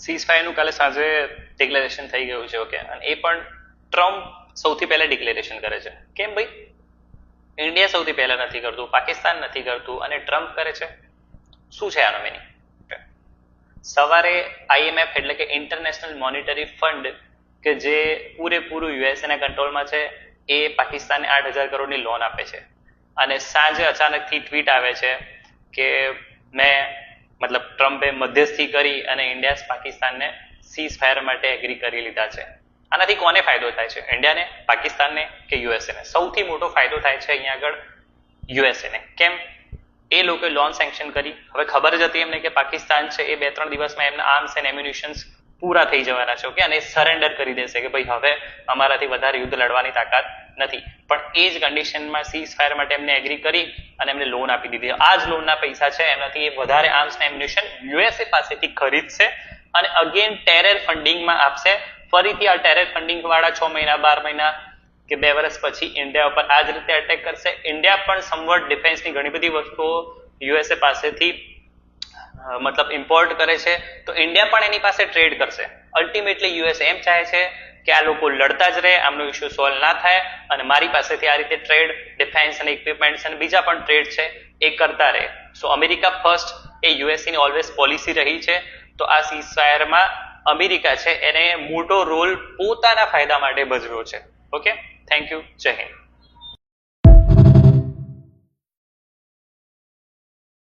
સીઝફાયરનું કાલે સાંજે ડિક્લેરેશન થઈ ગયું છે. ઓકે, અને એ પણ ટ્રમ્પ સૌથી પહેલા ડિક્લેરેશન કરે છે. કેમ ભાઈ? ઇન્ડિયા સૌથી પહેલા નથી કરતું, પાકિસ્તાન નથી કરતું અને ટ્રમ્પ કરે છે. શું છે આનો મિનિંગ? સવારે IMF એટલે કે ઇન્ટરનેશનલ મોનિટરી ફંડ કે જે પૂરેપૂરું યુએસએ ના કંટ્રોલમાં છે, એ પાકિસ્તાનને 8,000 કરોડની લોન આપે છે. અને સાંજે અચાનકથી ટ્વીટ આવે છે કે મતલબ ટ્રમ્પે મધ્યસ્થી કરી અને ઇન્ડિયા પાકિસ્તાનને સીઝ ફાયર માટે એગ્રી કરી લીધા છે. આનાથી કોને ફાયદો થાય છે? ઇન્ડિયાને, પાકિસ્તાનને કે યુએસએને? સૌથી મોટો ફાયદો થાય છે અહીંયા આગળ યુએસએને. કેમ? એ લોકોએ લોન સેન્કશન કરી. હવે ખબર જ હતી એમને કે પાકિસ્તાન છે એ 2-3 દિવસમાં એમના આર્મ્સ એન્ડ એમ્યુનિશન્સ પૂરા થઈ જવાના છે. ઓકે, અને સરેન્ડર કરી દેશે કે ભાઈ હવે અમારાથી વધારે યુદ્ધ લડવાની તાકાત નથી. પણ એ જ કન્ડિશનમાં સીઝ ફાયર માટે એમને એગ્રી કરી અને એમને લોન આપી દીધી. આ જ લોનના પૈસા છે એનાથી એ વધારે આર્મ્સ એન્ડ એમ્યુનિશન યુએસએ પાસેથી ખરીદશે અને અગેન ટેરર ફંડિંગમાં આપશે. ફરીથી આ ટેરર ફંડિંગ વાળા 6 મહિના 12 મહિના કે 2 વર્ષ પછી ઇન્ડિયા ઉપર આ જ રીતે અટેક કરશે. ઇન્ડિયા પણ સમવટ ડિફેન્સની ઘણી બધી વસ્તુઓ યુએસએ પાસેથી મતલબ ઇમ્પોર્ટ કરે છે, તો ઇન્ડિયા પણ એની પાસે ટ્રેડ કરશે. અલ્ટિમેટલી યુએસ એમ ચાહે છે કે આ લોકો લડતા જ રહે, આમનો ઇશ્યુ સોલ્વ ના થાય અને મારી પાસેથી આ રીતે ટ્રેડ, ડિફેન્સ અને ઇક્વિપમેન્ટ્સ અને બીજા પણ ટ્રેડ છે એ કરતા રહે. સો અમેરિકા ફર્સ્ટ એ યુએસની ઓલવેઝ પોલિસી રહી છે. તો આ સીઝફાયરમાં અમેરિકા છે એને મોટો રોલ પોતાના ફાયદા માટે ભજવ્યો છે. Okay, thank you. જય હિન્દ.